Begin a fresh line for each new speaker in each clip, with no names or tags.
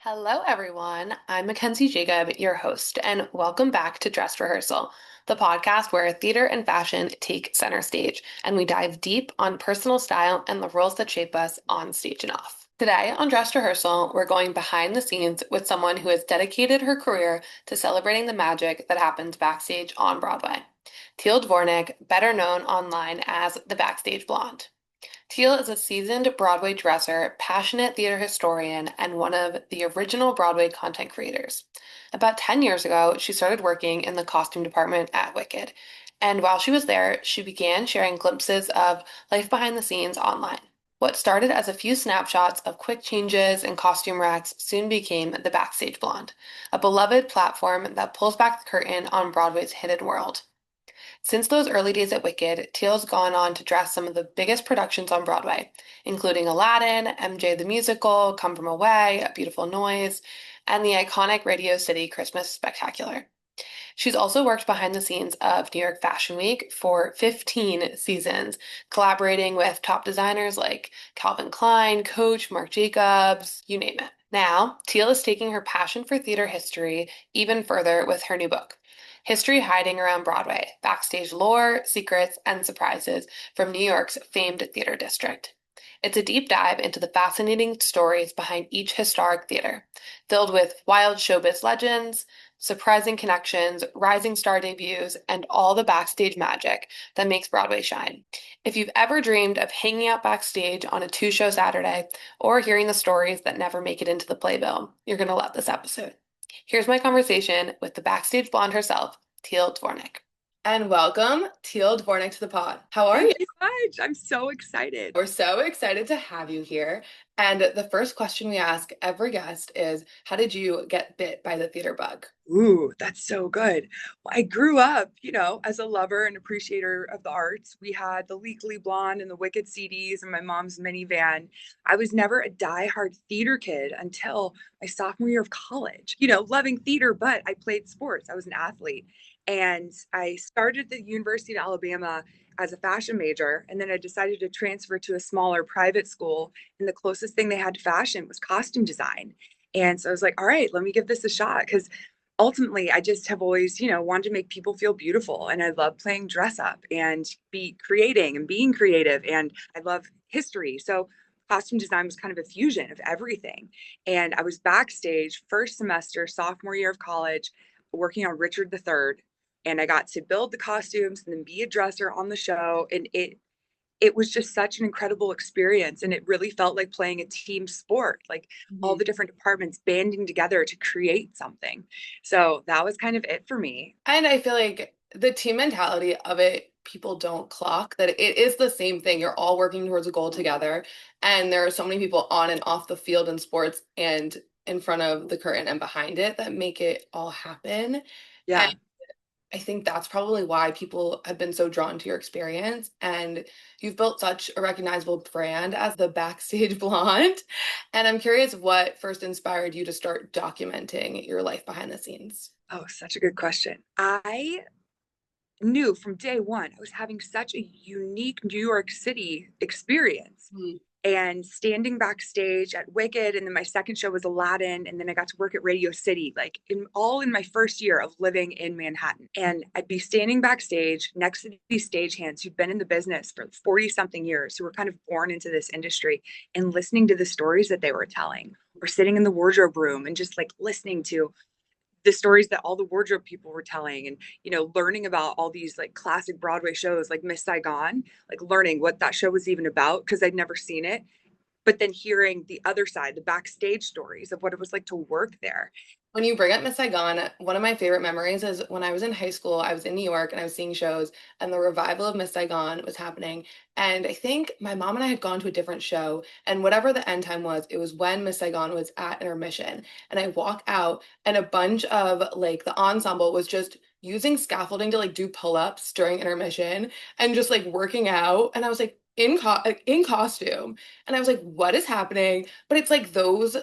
Hello, everyone. I'm Mackenzie Jacob, your host, and welcome back to Dress Rehearsal, the podcast where theater and fashion take center stage, and we dive deep on personal style and the roles that shape us on stage and off. Today on Dress Rehearsal, we're going behind the scenes with someone who has dedicated her career to celebrating the magic that happens backstage on Broadway. Teale Dvornik, better known online as the Backstage Blonde. Teale is a seasoned Broadway dresser, passionate theater historian, and one of the original Broadway content creators. About 10 years ago, she started working in the costume department at Wicked, and while she was there, she began sharing glimpses of life behind the scenes online. What started as a few snapshots of quick changes and costume racks soon became the Backstage Blonde, a beloved platform that pulls back the curtain on Broadway's hidden world. Since those early days at Wicked, Teale's gone on to dress some of the biggest productions on Broadway, including Aladdin, MJ the Musical, Come From Away, A Beautiful Noise, and the iconic Radio City Christmas Spectacular. She's also worked behind the scenes of New York Fashion Week for 15 seasons, collaborating with top designers like Calvin Klein, Coach, Marc Jacobs, you name it. Now, Teale is taking her passion for theater history even further with her new book, History Hiding Around Broadway, Backstage Lore, Secrets, and Surprises from New York's famed theater district. It's a deep dive into the fascinating stories behind each historic theater, filled with wild showbiz legends, surprising connections, rising star debuts, and all the backstage magic that makes Broadway shine. If you've ever dreamed of hanging out backstage on a two-show Saturday or hearing the stories that never make it into the playbill, you're going to love this episode. Here's my conversation with the Backstage Blonde herself, Teale Dvornik. And welcome, Teale Dvornik, to the pod. How are you?
Thank you much. I'm so excited.
We're so excited to have you here. And the first question we ask every guest is, how did you get bit by the theater bug?
Ooh, that's so good. Well, I grew up, as a lover and appreciator of the arts. We had the Legally Blonde and the Wicked CDs in my mom's minivan. I was never a diehard theater kid until my sophomore year of college. Loving theater, but I played sports. I was an athlete. And I started at the University of Alabama as a fashion major, and then I decided to transfer to a smaller private school. And the closest thing they had to fashion was costume design. And so I was like, all right, let me give this a shot because ultimately I just have always, wanted to make people feel beautiful. And I love playing dress up and be creating and being creative. And I love history. So costume design was kind of a fusion of everything. And I was backstage first semester, sophomore year of college, working on Richard III. And I got to build the costumes and then be a dresser on the show. And it was just such an incredible experience, and it really felt like playing a team sport, like all
Mhm.
the different departments banding together to create something. So that was kind of it for me.
And I feel like the team mentality of it, people don't clock that it is the same thing. You're all working towards a goal together. And there are so many people on and off the field in sports and in front of the curtain and behind it that make it all happen. And
Yeah.
I think that's probably why people have been so drawn to your experience. And you've built such a recognizable brand as the Backstage Blonde. And I'm curious what first inspired you to start documenting your life behind the scenes.
Oh, such a good question. I knew from day one I was having such a unique New York City experience.
Mm.
And standing backstage at Wicked, and then my second show was Aladdin, and then I got to work at Radio City, like in my first year of living in Manhattan. And I'd be standing backstage next to these stagehands who'd been in the business for 40 something years, who were kind of born into this industry, and listening to the stories that they were telling, or sitting in the wardrobe room and just like listening to the stories that all the wardrobe people were telling, and learning about all these like classic Broadway shows like Miss Saigon, like learning what that show was even about because I'd never seen it, but then hearing the other side, the backstage stories of what it was like to work there.
When you bring up Miss Saigon, one of my favorite memories is when I was in high school, I was in New York and I was seeing shows, and the revival of Miss Saigon was happening. And I think my mom and I had gone to a different show, and whatever the end time was, it was when Miss Saigon was at intermission. And I walk out, and a bunch of like the ensemble was just using scaffolding to like do pull-ups during intermission and just like working out. And I was like, in costume. And I was like, what is happening? But it's like those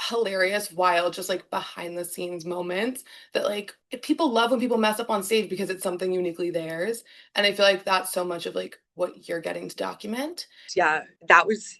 hilarious, wild, just like behind the scenes moments that like people love when people mess up on stage because it's something uniquely theirs. And I feel like that's so much of like what you're getting to document.
Yeah, that was,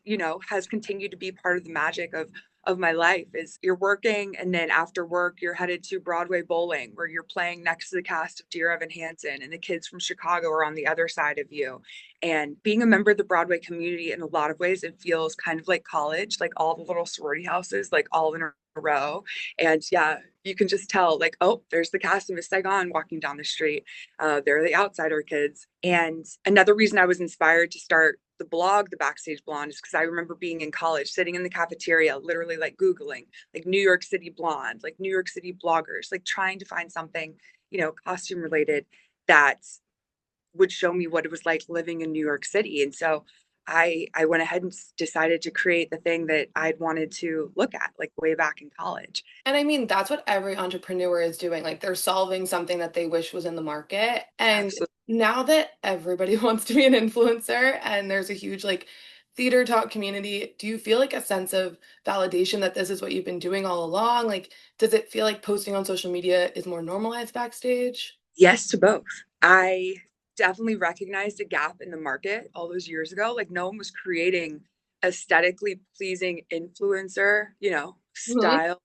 has continued to be part of the magic of of my life is you're working and then after work you're headed to Broadway bowling where you're playing next to the cast of Dear Evan Hansen and the kids from Chicago are on the other side of you. And being a member of the Broadway community in a lot of ways, it feels kind of like college, like all the little sorority houses, like all in a row. And yeah, you can just tell, like, oh, there's the cast of Miss Saigon walking down the street. They're the outsider kids. And another reason I was inspired to start the blog, The Backstage Blonde, is because I remember being in college, sitting in the cafeteria, literally like Googling, like New York City blonde, like New York City bloggers, like trying to find something, costume related that would show me what it was like living in New York City. And so I went ahead and decided to create the thing that I'd wanted to look at like way back in college.
And I mean, that's what every entrepreneur is doing. Like they're solving something that they wish was in the market. And
Absolutely.
now that everybody wants to be an influencer and there's a huge like theater talk community, do you feel like a sense of validation that this is what you've been doing all along? Like, does it feel like posting on social media is more normalized backstage?
Yes to both. I definitely recognized a gap in the market all those years ago. Like no one was creating aesthetically pleasing influencer,
Mhm.
style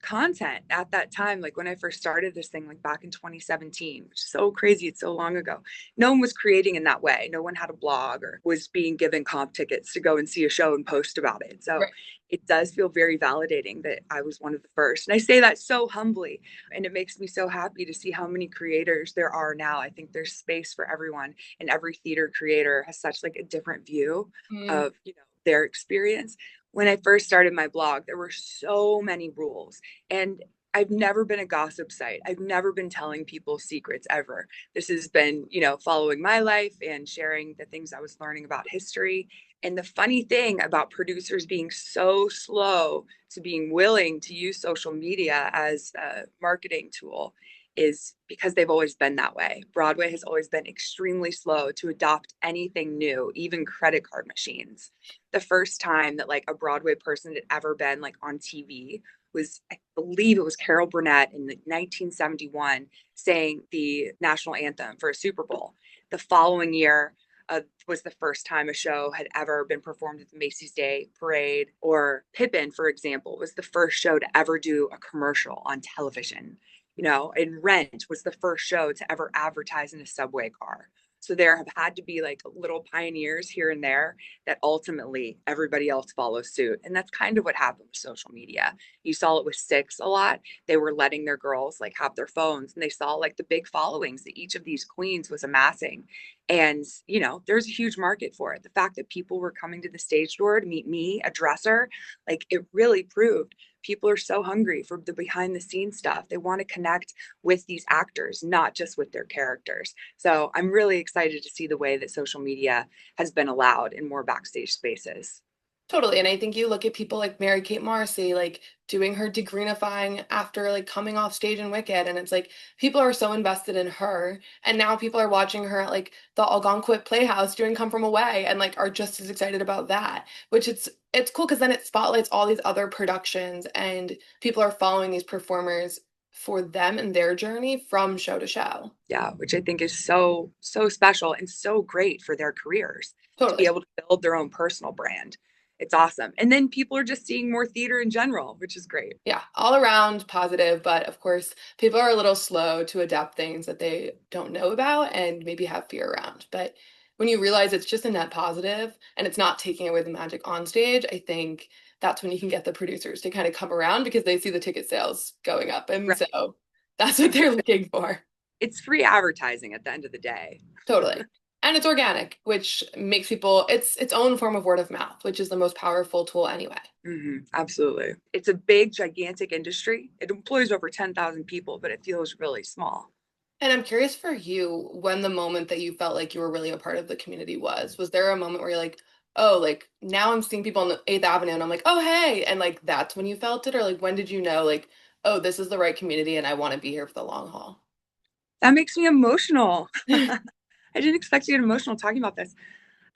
content at that time, like when I first started this thing, like back in 2017, which is so crazy. It's so long ago. No one was creating in that way. No one had a blog or was being given comp tickets to go and see a show and post about it. So
Right.
it does feel very validating that I was one of the first. And I say that so humbly. And it makes me so happy to see how many creators there are now. I think there's space for everyone, and every theater creator has such like a different view
Mm.
of, their experience. When I first started my blog, there were so many rules. And I've never been a gossip site. I've never been telling people secrets ever. This has been, following my life and sharing the things I was learning about history. And the funny thing about producers being so slow to being willing to use social media as a marketing tool is because they've always been that way. Broadway has always been extremely slow to adopt anything new, even credit card machines. The first time that like a Broadway person had ever been like on TV was, I believe it was Carol Burnett in 1971 saying the national anthem for a Super Bowl. The following year, was the first time a show had ever been performed at the Macy's Day Parade. Or Pippin, for example, was the first show to ever do a commercial on television. And Rent was the first show to ever advertise in a subway car. So there have had to be like little pioneers here and there that ultimately everybody else follows suit. And that's kind of what happened with social media. You saw it with Six a lot. They were letting their girls like have their phones, and they saw like the big followings that each of these queens was amassing. And, there's a huge market for it. The fact that people were coming to the stage door to meet me, a dresser, like it really proved people are so hungry for the behind the scenes stuff. They want to connect with these actors, not just with their characters. So I'm really excited to see the way that social media has been allowed in more backstage spaces.
Totally, and I think you look at people like Mary-Kate Morrissey, like, doing her degreenifying after, like, coming off stage in Wicked, and it's like, people are so invested in her, and now people are watching her at, like, the Algonquin Playhouse doing Come From Away and, like, are just as excited about that, which it's cool because then it spotlights all these other productions, and people are following these performers for them and their journey from show to show.
Yeah, which I think is so, so special and so great for their careers to be
Totally.
able to build their own personal brand. It's awesome. And then people are just seeing more theater in general, which is great.
Yeah, all around positive, but of course, people are a little slow to adapt things that they don't know about and maybe have fear around. But when you realize it's just a net positive and it's not taking away the magic on stage, I think that's when you can get the producers to kind of come around because they see the ticket sales going up. And
Right.
so that's what they're
Exactly.
looking for.
It's free advertising at the end of the day.
Totally. And it's organic, which makes people it's its own form of word of mouth, which is the most powerful tool anyway.
Absolutely. It's a big, gigantic industry. It employs over 10,000 people, but it feels really small.
And I'm curious for you when the moment that you felt like you were really a part of the community was. Was there a moment where you're like, oh, like now I'm seeing people on the 8th Avenue and I'm like, oh, hey. And like that's when you felt it? Or like when did you know, like, oh, this is the right community and I want to be here for the long haul?
That makes me emotional. I didn't expect to get emotional talking about this.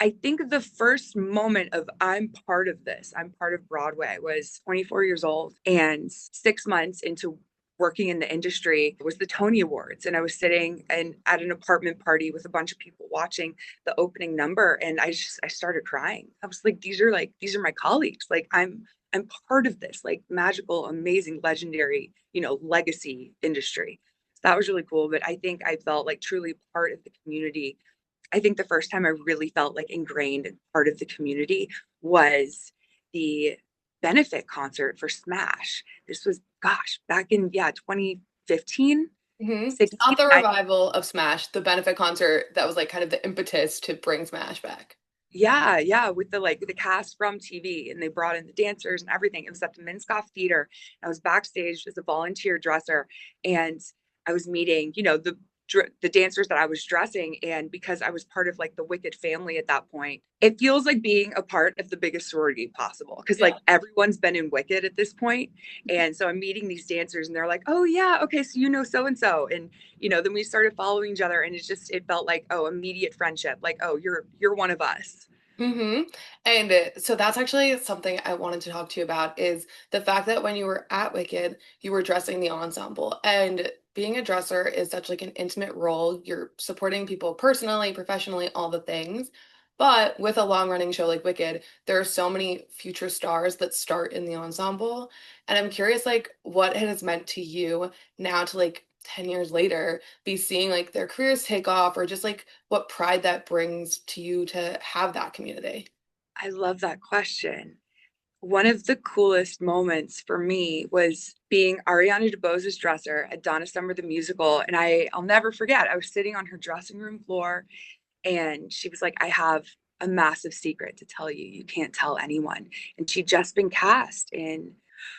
I think the first moment of I'm part of this, I'm part of Broadway was 24 years old and 6 months into working in the industry was the Tony Awards. And I was sitting and at an apartment party with a bunch of people watching the opening number. And I started crying. I was like, these are my colleagues. Like I'm part of this like magical, amazing, legendary, legacy industry. So that was really cool. But I think I felt like truly part of the community. I think the first time I really felt like ingrained and part of the community was the benefit concert for Smash. This was, gosh, back in, yeah, 2015,
Not
16.
the revival of Smash, the benefit concert that was like kind of the impetus to bring Smash back.
Yeah, yeah, with the cast from TV, and they brought in the dancers and everything. It was at the Minskoff Theater. I was backstage as a volunteer dresser, and I was meeting, the dancers that I was dressing. And because I was part of like the Wicked family at that point, it feels like being a part of the biggest sorority possible because
Yeah.
like everyone's been in Wicked at this point. And so I'm meeting these dancers, and they're like, "Oh yeah, okay, so you know so and so," and then we started following each other, and it felt like, oh, immediate friendship, like, oh, you're one of us.
And so that's actually something I wanted to talk to you about is the fact that when you were at Wicked, you were dressing the ensemble. And being a dresser is such like an intimate role. You're supporting people personally, professionally, all the things. But with a long-running show like Wicked, there are so many future stars that start in the ensemble. And I'm curious like what it has meant to you now to like 10 years later be seeing like their careers take off or just like what pride that brings to you to have that community.
I love that question. One of the coolest moments for me was being Ariana DeBose's dresser at Donna Summer the musical. And I'll never forget, I was sitting on her dressing room floor, and she was like, "I have a massive secret to tell you. You can't tell anyone." And she'd just been cast in.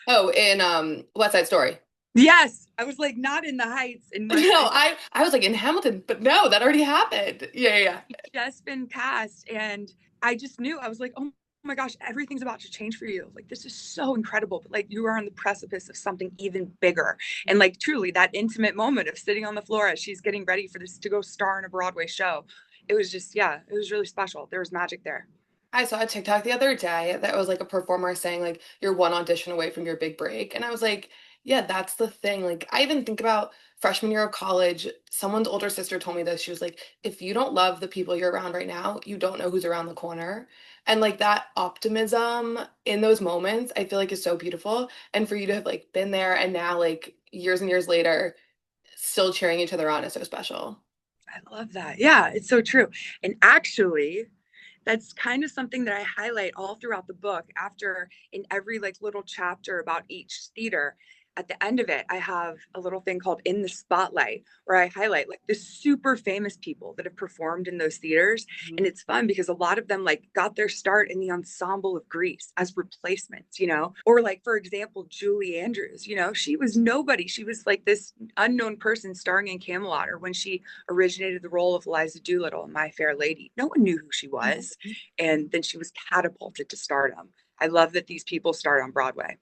Oh, in West Side Story.
Yes, I was like, not in the Heights in West
No,
Side.
I was like in Hamilton, but no, that already happened. Yeah, yeah.
Just been cast, and I just knew. I was like, oh my gosh, everything's about to change for you. Like, this is so incredible, but like you are on the precipice of something even bigger. And like truly that intimate moment of sitting on the floor as she's getting ready for this to go star in a Broadway show, it was just, yeah, it was really special. There was magic there.
I saw a TikTok the other day that was like a performer saying like you're one audition away from your big break. And I was like, yeah, that's the thing. Like I even think about freshman year of college, someone's older sister told me this. She was like, if you don't love the people you're around right now, you don't know who's around the corner. And like that optimism in those moments, I feel like is so beautiful. And for you to have like been there and now like years and years later, still cheering each other on is so special.
I love that. Yeah, it's so true. And actually, that's kind of something that I highlight all throughout the book. After in every like little chapter about each theater, at the end of it, I have a little thing called In the Spotlight, where I highlight like the super famous people that have performed in those theaters. And it's fun because a lot of them like got their start in the ensemble of Grease as replacements, or like, for example, Julie Andrews, she was nobody. She was like this unknown person starring in Camelot, or when she originated the role of Eliza Doolittle in My Fair Lady. No one knew who she was. And then she was catapulted to stardom. I love that these people start on Broadway.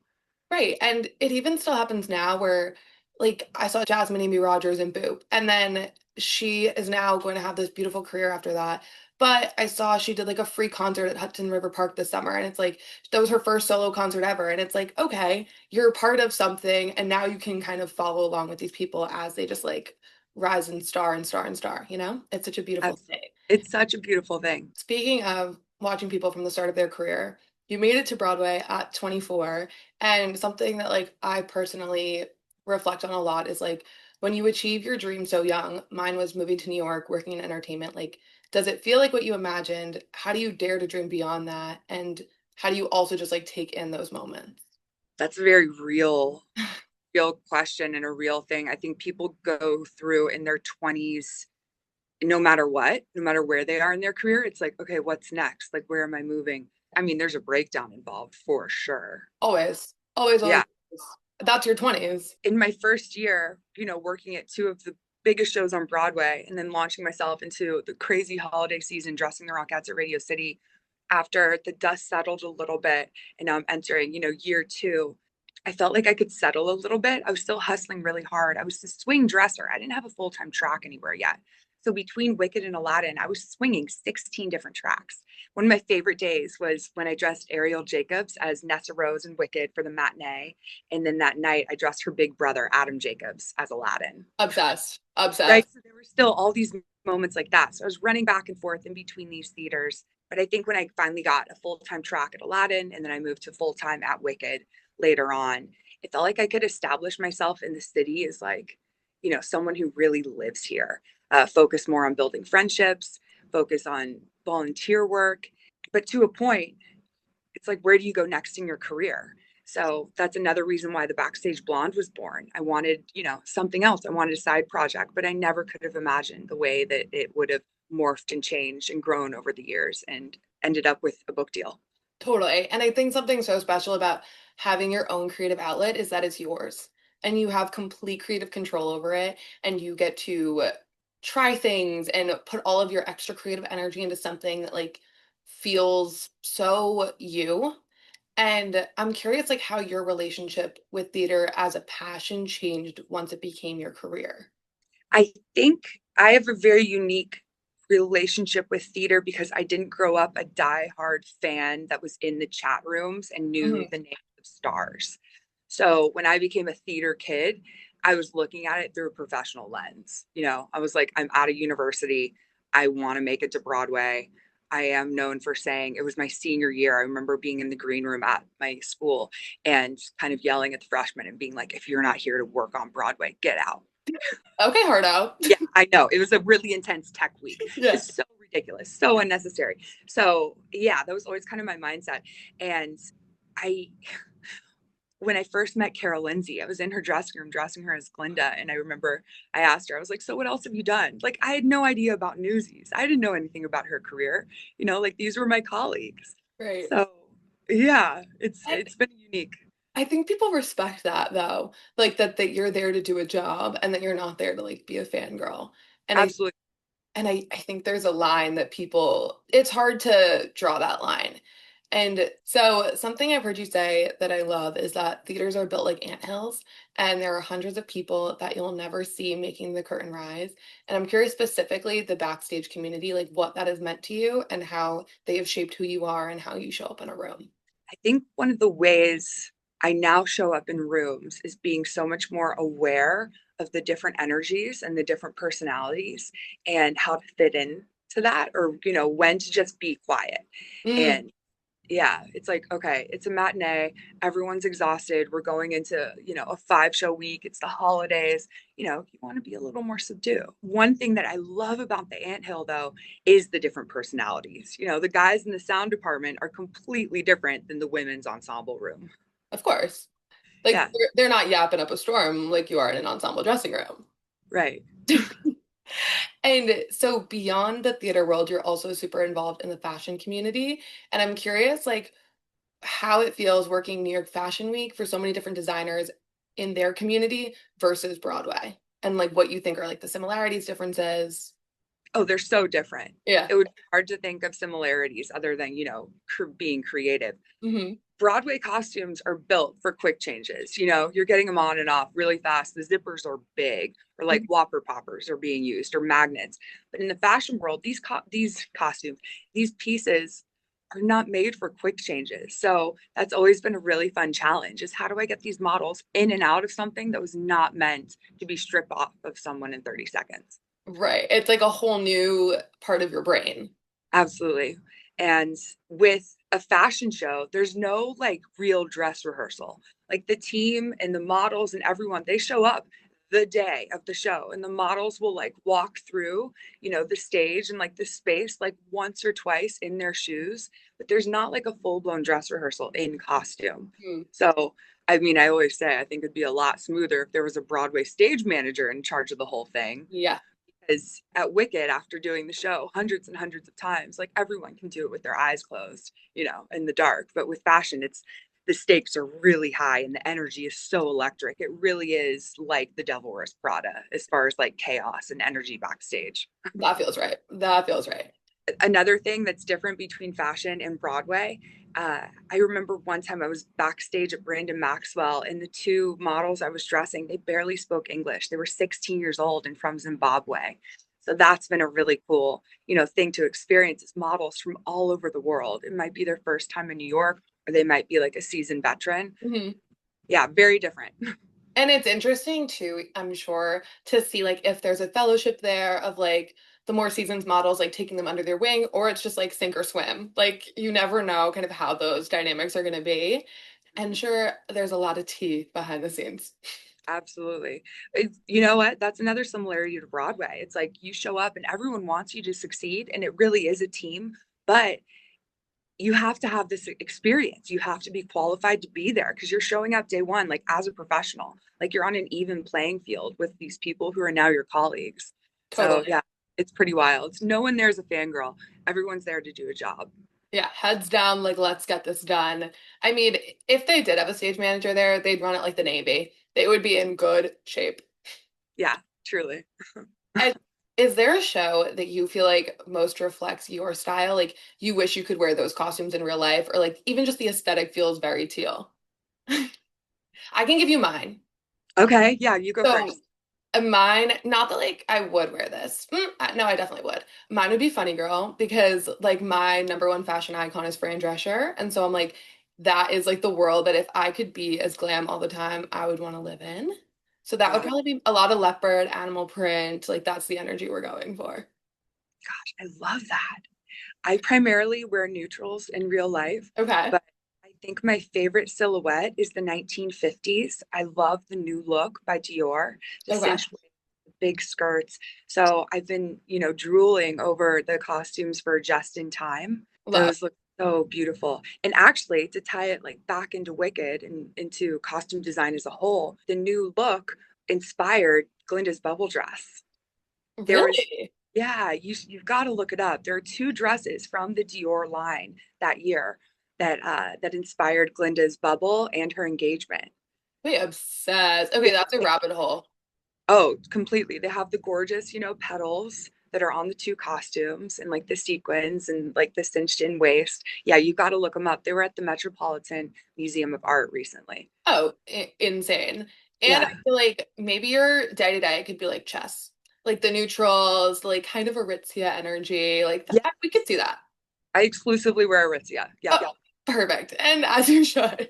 Right. And it even still happens now where, like, I saw Jasmine Amy Rogers in Boop, and then she is now going to have this beautiful career after that. But I saw she did like a free concert at Hudson River Park this summer, and it's like that was her first solo concert ever. And it's like, okay, you're part of something, and now you can kind of follow along with these people as they just like rise and star and star and star, you know? It's such a beautiful thing.
It's such a beautiful thing.
Speaking of watching people from the start of their career, you made it to Broadway at 24, and something that like I personally reflect on a lot is like when you achieve your dream so young, mine was moving to New York, working in entertainment, like does it feel like what you imagined? How do you dare to dream beyond that? And how do you also just like take in those moments?
That's a very real question and a real thing. I think people go through in their 20s, no matter what, no matter where they are in their career, it's like, okay, what's next? Like, where am I moving? I mean, there's a breakdown involved for sure.
Always, always, always.
Yeah.
That's your 20s.
In my first year, working at two of the biggest shows on Broadway, and then launching myself into the crazy holiday season, dressing the Rockettes at Radio City, after the dust settled a little bit, and now I'm entering, year two, I felt like I could settle a little bit. I was still hustling really hard. I was the swing dresser. I didn't have a full-time track anywhere yet. So between Wicked and Aladdin, I was swinging 16 different tracks. One of my favorite days was when I dressed Ariel Jacobs as Nessa Rose in Wicked for the matinee. And then that night, I dressed her big brother, Adam Jacobs, as Aladdin.
Obsessed,
Right.
obsessed.
So there were still all these moments like that. So I was running back and forth in between these theaters. But I think when I finally got a full-time track at Aladdin and then I moved to full-time at Wicked later on, it felt like I could establish myself in the city as like, someone who really lives here. Focus more on building friendships, focus on volunteer work. But to a point, it's like, where do you go next in your career? So that's another reason why the Backstage Blonde was born. I wanted, something else. I wanted a side project, but I never could have imagined the way that it would have morphed and changed and grown over the years and ended up with a book deal.
Totally. And I think something so special about having your own creative outlet is that it's yours and you have complete creative control over it and you get to try things and put all of your extra creative energy into something that like feels so you. And I'm curious like how your relationship with theater as a passion changed once it became your career.
I think I have a very unique relationship with theater because I didn't grow up a diehard fan that was in the chat rooms and knew
Mhm.
the names of stars. So when I became a theater kid, I was looking at it through a professional lens. I was like, I'm out of university. I want to make it to Broadway. I am known for saying it was my senior year. I remember being in the green room at my school and kind of yelling at the freshmen and being like, if you're not here to work on Broadway, get out.
Okay, hard out.
Yeah, I know. It was a really intense tech week.
Yeah.
It's so ridiculous, so unnecessary. So, yeah, that was always kind of my mindset. And I, when I first met Carol Lindsay, I was in her dressing room dressing her as Glinda. And I remember I asked her, I was like, so what else have you done? Like, I had no idea about Newsies. I didn't know anything about her career. Like these were my colleagues.
Right.
So, yeah, it's
I,
it's been unique.
I think people respect that though, like that you're there to do a job and that you're not there to like be a fangirl. And I
Absolutely.
and I think there's a line that people it's hard to draw that line. And so something I've heard you say that I love is that theaters are built like anthills and there are hundreds of people that you'll never see making the curtain rise. And I'm curious specifically the backstage community, like what that has meant to you and how they have shaped who you are and how you show up in a room.
I think one of the ways I now show up in rooms is being so much more aware of the different energies and the different personalities and how to fit in to that or when to just be quiet.
Mm,
And yeah, it's like, okay, it's a matinee, everyone's exhausted, we're going into a 5 show week, it's the holidays. You want to be a little more subdued. One thing that I love about the anthill though is the different personalities. The guys in the sound department are completely different than the women's ensemble room.
of course. Like
Yeah,
they're not yapping up a storm like you are in an ensemble dressing room.
right.
And so beyond the theater world, you're also super involved in the fashion community. And I'm curious, like, how it feels working New York Fashion Week for so many different designers in their community versus Broadway. And like what you think are like the similarities, differences.
Oh, they're so different.
Yeah.
It would be hard to think of similarities other than, being creative.
Hmm.
Broadway costumes are built for quick changes. You're getting them on and off really fast. The zippers are big, or like whopper poppers are being used, or magnets. But in the fashion world, these costumes, these pieces are not made for quick changes. So that's always been a really fun challenge is how do I get these models in and out of something that was not meant to be stripped off of someone in 30 seconds?
Right. It's like a whole new part of your brain.
Absolutely. And with a fashion show, there's no like real dress rehearsal. Like the team and the models and everyone, they show up the day of the show and the models will like walk through, the stage and like the space like once or twice in their shoes, but there's not like a full-blown dress rehearsal in costume.
Mm,
So, I mean, I always say I think it'd be a lot smoother if there was a Broadway stage manager in charge of the whole thing
yeah.
because at Wicked, after doing the show hundreds and hundreds of times, like everyone can do it with their eyes closed, in the dark. But with fashion, it's the stakes are really high and the energy is so electric. It really is like the Devil Wears Prada as far as like chaos and energy backstage.
That feels right. That feels right.
Another thing that's different between fashion and Broadway. I remember one time I was backstage at Brandon Maxwell, and the two models I was dressing, they barely spoke English. They were 16 years old and from Zimbabwe. So that's been a really cool, thing to experience as models from all over the world. It might be their first time in New York, or they might be like a seasoned veteran.
Mhm.
Yeah, very different.
And it's interesting too, I'm sure, to see like if there's a fellowship there of like the more seasoned models like taking them under their wing, or it's just like sink or swim. Like you never know kind of how those dynamics are going to be. And sure, there's a lot of tea behind the scenes.
Absolutely. You know what? That's another similarity to Broadway. It's like you show up and everyone wants you to succeed, and it really is a team, but you have to have this experience. You have to be qualified to be there because you're showing up day one, like as a professional, like you're on an even playing field with these people who are now your colleagues. So,
Totally.
yeah, it's pretty wild. No one there's a fangirl. Everyone's there to do a job.
Yeah, heads down, like let's get this done. I mean, if they did have a stage manager there, they'd run it like the Navy. They would be in good shape.
Yeah, truly.
And is there a show that you feel like most reflects your style? Like you wish you could wear those costumes in real life, or like even just the aesthetic feels very teal. I can give you mine.
Okay, yeah, you go
So
first.
mine, not that like I would wear this. No, I definitely would. Mine would be Funny Girl because like my number one fashion icon is Fran Drescher. And so I'm like, that is like the world that if I could be as glam all the time, I would want to live in. So that would
Yeah,
probably be a lot of leopard, animal print. Like that's the energy we're going for.
I love that. I primarily wear neutrals in real life,
Okay.
but I think my favorite silhouette is the 1950s. I love the new look by Dior, the
Okay.
cinched waist, the big skirts. So I've been, drooling over the costumes for just in time.
Love.
Those look so beautiful. And actually, to tie it like back into Wicked and into costume design as a whole, the new look inspired Glinda's bubble dress. There was,
Really?
yeah, you've got to look it up. There are two dresses from the Dior line that year that inspired Glinda's bubble and her engagement.
Wait, obsessed. Okay,
Yeah,
that's a rabbit hole.
oh, completely. They have the gorgeous, petals that are on the two costumes and like the sequins and like the cinched in waist. Yeah, you got to look them up. They were at the Metropolitan Museum of Art recently.
Oh, insane. And I
Yeah.
feel like maybe your day to day could be like chess, like the neutrals, like kind of Aritzia energy, like
Yeah.
that. We could see that.
I exclusively wear Aritzia. Yep.
Oh, perfect. And as you should.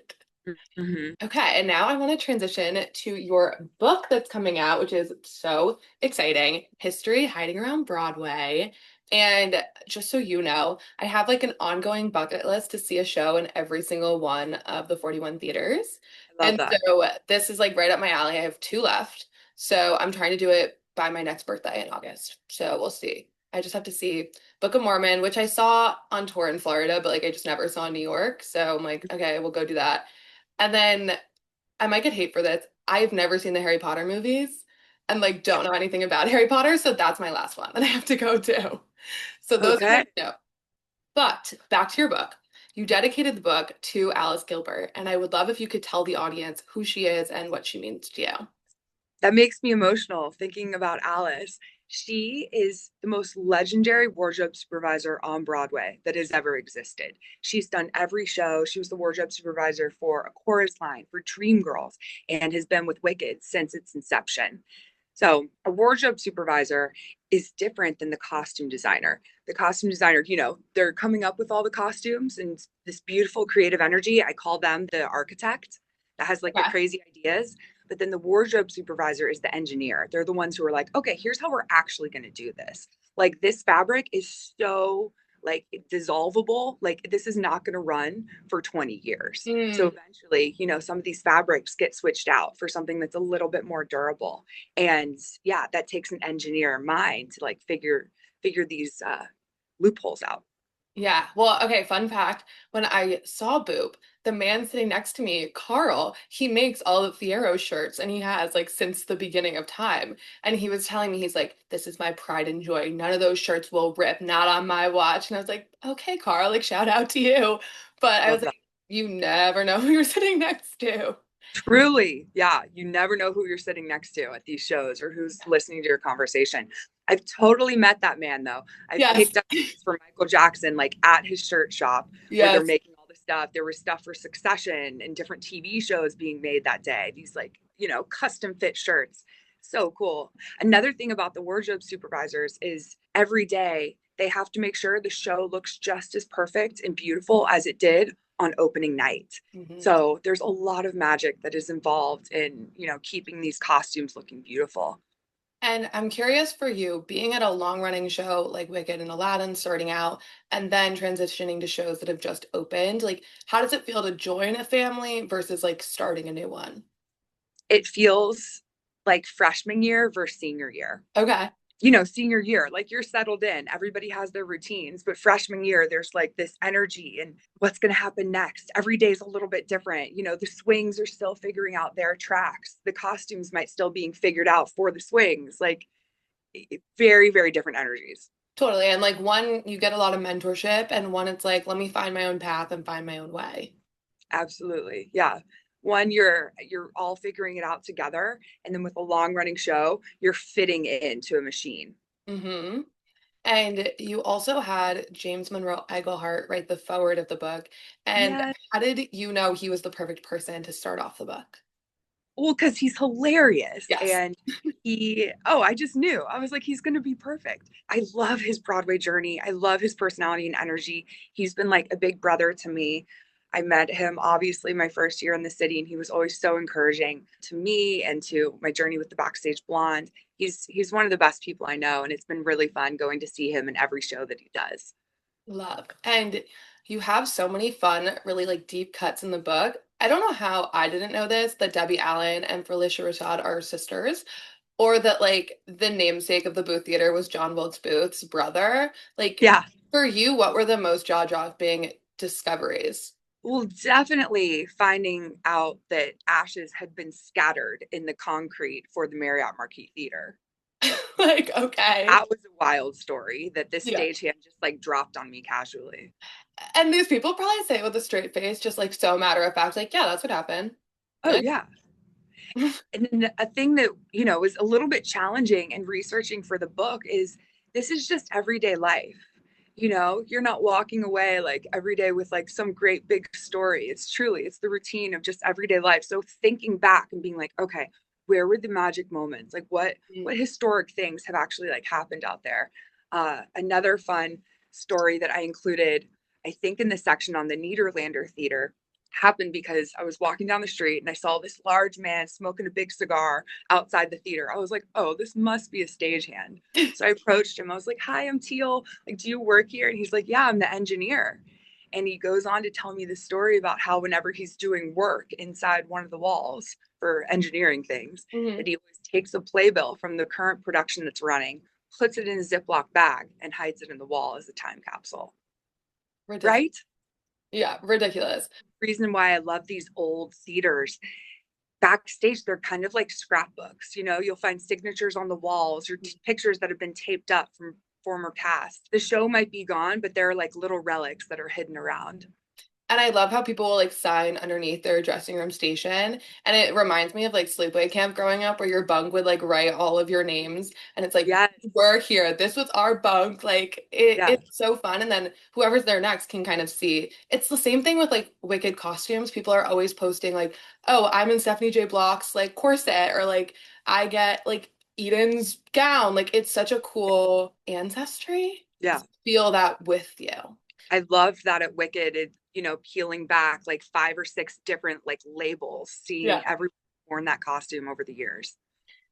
Hmm.
Okay, and now I want to transition to your book that's coming out, which is so exciting, History Hiding Around Broadway. And just so you know, I have like an ongoing bucket list to see a show in every single one of the 41 theaters.
I love
And
that.
so this is like right up my alley. I have two left. So I'm trying to do it by my next birthday in August. So we'll see. I just have to see Book of Mormon, which I saw on tour in Florida, but like I just never saw in New York. So I'm like, okay, we'll go do that. And then I might get hate for this. I've never seen the Harry Potter movies and like don't know anything about Harry Potter, so that's my last one that I have to go to. So those are my
Okay.
two. But back to your book. You dedicated the book to Alice Gilbert, and I would love if you could tell the audience who she is and what she means to you.
That makes me emotional thinking about Alice. She is the most legendary wardrobe supervisor on Broadway that has ever existed. She's done every show. She was the wardrobe supervisor for A Chorus Line, for Dreamgirls, and has been with Wicked since its inception. So, a wardrobe supervisor is different than the costume designer. The costume designer, they're coming up with all the costumes and this beautiful creative energy. I call them the architect that has like the
Okay.
crazy ideas. But then the wardrobe supervisor is the engineer. They're the ones who are like, okay, here's how we're actually going to do this. Like this fabric is so like dissolvable. Like this is not going to run for 20 years. So
Mm,
eventually, some of these fabrics get switched out for something that's a little bit more durable. And yeah, that takes an engineer mind to like figure these loopholes out.
yeah. Well, okay, fun fact. When I saw Boop, the man sitting next to me, Carl, he makes all of Fiero's shirts and he has like since the beginning of time. And he was telling me, he's like, this is my pride and joy. None of those shirts will rip, not on my watch. And I was like, okay, Carl, like shout out to you. But I was
Love
like,
that.
you never know who you're sitting next to.
Truly, yeah, you never know who you're sitting next to at these shows or who's listening to your conversation. I've totally met that man though. I've
Yes.
picked up things for Michael Jackson like at his shirt shop where they're
Yes.
making all the stuff. There was stuff for Succession and different TV shows being made that day. These like, custom fit shirts. So cool. Another thing about the wardrobe supervisors is every day they have to make sure the show looks just as perfect and beautiful as it did on opening night.
Mhm.
So there's a lot of magic that is involved in, keeping these costumes looking beautiful.
And I'm curious for you, being at a long-running show like Wicked and Aladdin starting out, and then transitioning to shows that have just opened, like how does it feel to join a family versus like starting a new one?
It feels like freshman year versus senior year.
Okay.
Senior year, like you're settled in, everybody has their routines, but freshman year, there's like this energy and what's going to happen next. Every day is a little bit different. The swings are still figuring out their tracks. The costumes might still being figured out for the swings. Like very, very different energies.
Totally. And like one, you get a lot of mentorship, and one, it's like, let me find my own path and find my own way.
Absolutely. Yeah. One, you're all figuring it out together. And then with a long running show, you're fitting into a machine.
Mm-hmm. And you also had James Monroe Eaglehart write the foreword of the book. And
Yeah.
how did you know he was the perfect person to start off the book?
Well, because he's hilarious.
Yes.
And I just knew. I was like, he's going to be perfect. I love his Broadway journey. I love his personality and energy. He's been like a big brother to me. I met him obviously my first year in the city, and he was always so encouraging to me and to my journey with the Backstage Blonde. He's one of the best people I know, and it's been really fun going to see him in every show that he does.
Love. And you have so many fun, really like deep cuts in the book. I don't know how I didn't know this, that Debbie Allen and Felicia Rashad are sisters, or that like the namesake of the Booth Theater was John Wilkes Booth's brother. Like
Yeah.
for you, what were the most jaw-dropping discoveries?
Well, definitely finding out that ashes had been scattered in the concrete for the Marriott Marquis Theater.
Like, okay.
That was a wild story that this
Yeah.
stagehand just like dropped on me casually.
And these people probably say it with a straight face, just like so matter of fact, like, yeah, that's what happened.
Oh,
Like,
yeah. And then a thing that, was a little bit challenging in researching for the book is this is just everyday life. You're not walking away like every day with like some great big story. It's the routine of just everyday life. So thinking back and being like, okay, where were the magic moments? Like what historic things have actually like happened out there? Another fun story that I included, I think in the section on the Niederlander Theater, happened because I was walking down the street and I saw this large man smoking a big cigar outside the theater. I was like, oh, this must be a stagehand. So I approached him. I was like, hi, I'm Teale. Like, do you work here? And he's like, yeah, I'm the engineer. And he goes on to tell me the story about how whenever he's doing work inside one of the walls for engineering things,
Mhm.
that he always takes a playbill from the current production that's running, puts it in a Ziploc bag, and hides it in the wall as a time capsule.
Ridiculous.
Right?
Yeah, ridiculous.
Reason why I love these old theaters. Backstage, they're kind of like scrapbooks. You'll find signatures on the walls or pictures that have been taped up from former past. The show might be gone, but there are like little relics that are hidden around.
And I love how people will like sign underneath their dressing room station. And it reminds me of like sleepaway camp growing up where your bunk would like write all of your names and it's like,
Yes.
we're here. This was our bunk. Like
Yes.
it's so fun. And then whoever's there next can kind of see. It's the same thing with like Wicked costumes. People are always posting like, oh, I'm in Stephanie J. Block's like corset or like I get like Eden's gown. Like it's such a cool ancestry.
Yeah.
Feel that with you.
I love that at Wicked, peeling back like 5 or 6 different like labels, seeing
Yeah.
everyone worn that costume over the years.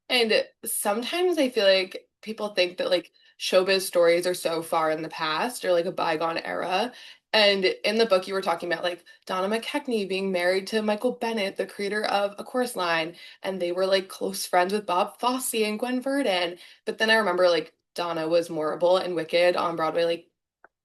And sometimes I feel like people think that like showbiz stories are so far in the past or like a bygone era. And in the book, you were talking about like Donna McKechnie being married to Michael Bennett, the creator of A Chorus Line, and they were like close friends with Bob Fosse and Gwen Verdon. But then I remember like Donna was Morrible and Wicked on Broadway like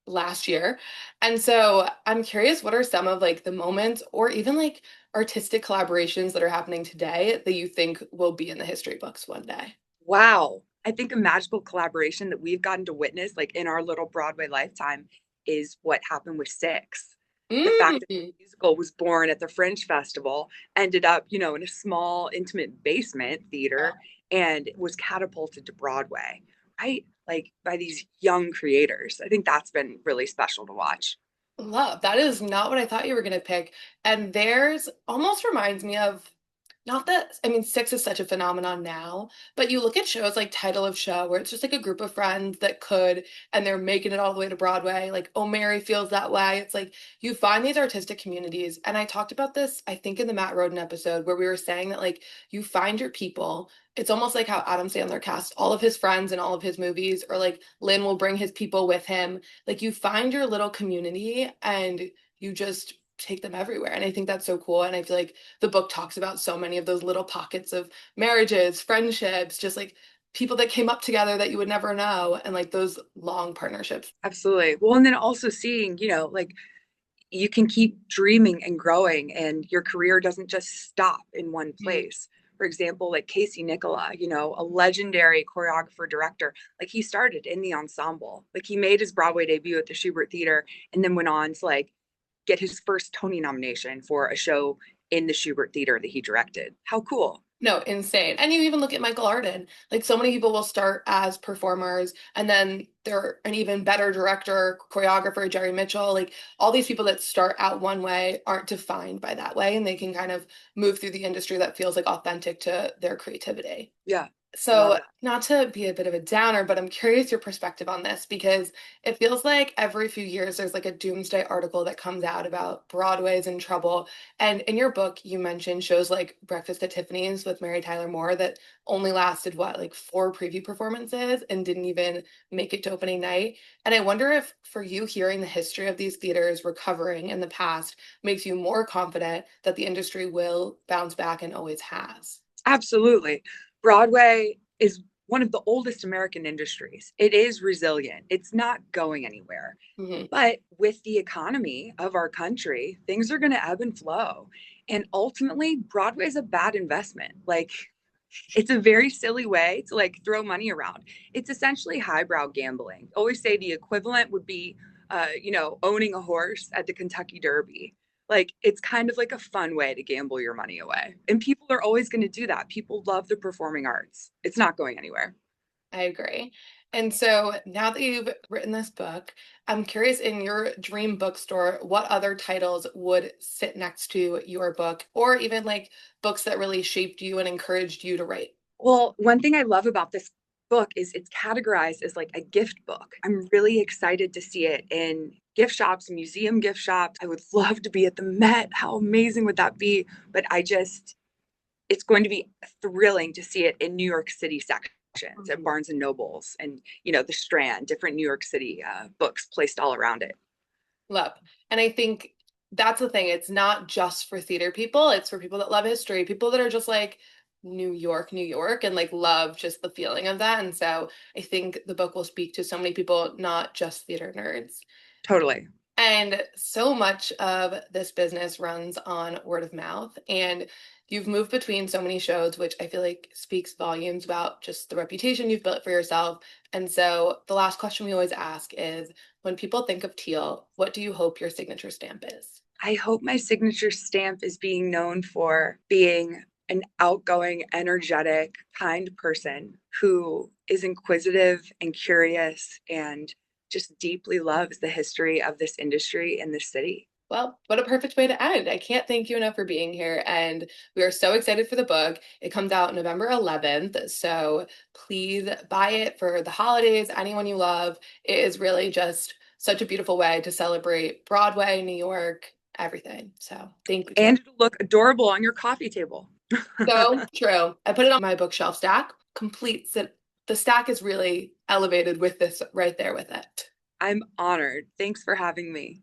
last year. And so I'm curious, what are some of like the moments or even like artistic collaborations that are happening today that you think will be in the history books one day?
Wow. I think a magical collaboration that we've gotten to witness, like in our little Broadway lifetime, is what happened with Six. The fact that
Mm.
the musical was born at the Fringe Festival, ended up, in a small, intimate basement theater, and was catapulted to Broadway, right? Like by these young creators. I think that's been really special to watch.
Love. That is not what I thought you were going to pick. And theirs almost reminds me of Not that, I mean, Six is such a phenomenon now, but you look at shows like Title of Show, where it's just like a group of friends that could, and they're making it all the way to Broadway. Like, Oh, Mary feels that way. It's like you find these artistic communities. And I talked about this, I think, in the Matt Roden episode, where we were saying that, like, you find your people. It's almost like how Adam Sandler casts all of his friends in all of his movies, or like Lynn will bring his people with him. Like, you find your little community and you just take them everywhere. And I think that's so cool. And I feel like the book talks about so many of those little pockets of marriages, friendships, just like people that came up together that you would never know, and like those long partnerships.
Absolutely. Well, and then also seeing, like you can keep dreaming and growing, and your career doesn't just stop in one
Mm.
place. For example, like Casey Nicola, a legendary choreographer director, like he started in the ensemble. Like he made his Broadway debut at the Shubert Theater and then went on to like get his first Tony nomination for a show in the Shubert Theater that he directed. How cool.
No, insane. And you even look at Michael Arden. Like so many people will start as performers and then they're an even better director, choreographer, Jerry Mitchell. Like all these people that start out one way aren't defined by that way and they can kind of move through the industry that feels like authentic to their creativity.
Yeah, I love
So,
that.
not to be a bit of a downer, but I'm curious your perspective on this because it feels like every few years there's like a doomsday article that comes out about Broadway's in trouble. And in your book, you mentioned shows like Breakfast at Tiffany's with Mary Tyler Moore that only lasted what, like four preview performances and didn't even make it to opening night. And I wonder if for you, hearing the history of these theaters recovering in the past makes you more confident that the industry will bounce back and always has.
Absolutely. Broadway is one of the oldest American industries. It is resilient. It's not going anywhere.
Mhm.
But with the economy of our country, things are going to ebb and flow. And ultimately, Broadway is a bad investment. Like, it's a very silly way to like throw money around. It's essentially highbrow gambling. Always say the equivalent would be, owning a horse at the Kentucky Derby. Like it's kind of like a fun way to gamble your money away. And people are always going to do that. People love the performing arts. It's not going anywhere.
I agree. And so now that you've written this book, I'm curious in your dream bookstore, what other titles would sit next to your book, or even like books that really shaped you and encouraged you to write?
Well, one thing I love about this book is it's categorized as like a gift book. I'm really excited to see it in gift shops, museum gift shops. I would love to be at the Met. How amazing would that be? But it's going to be thrilling to see it in New York City sections at
Mhm.
Barnes and Nobles and, the Strand, different New York City books placed all around it.
Love. And I think that's the thing. It's not just for theater people, it's for people that love history, people that are just like New York, New York, and like love just the feeling of that. And so I think the book will speak to so many people, not just theater nerds.
Totally.
And so much of this business runs on word of mouth. And you've moved between so many shows, which I feel like speaks volumes about just the reputation you've built for yourself. And so the last question we always ask is when people think of Teal, what do you hope your signature stamp is?
I hope my signature stamp is being known for being an outgoing, energetic, kind person who is inquisitive and curious and just deeply loves the history of this industry and this city.
Well, what a perfect way to end. I can't thank you enough for being here. And we are so excited for the book. It comes out November 11th. So please buy it for the holidays, anyone you love. It is really just such a beautiful way to celebrate Broadway, New York, everything. So thank you, Teal.
And it'll look adorable on your coffee table.
So true. I put it on my bookshelf stack, completes it. The stack is really elevated with this right there with it.
I'm honored. Thanks for having me.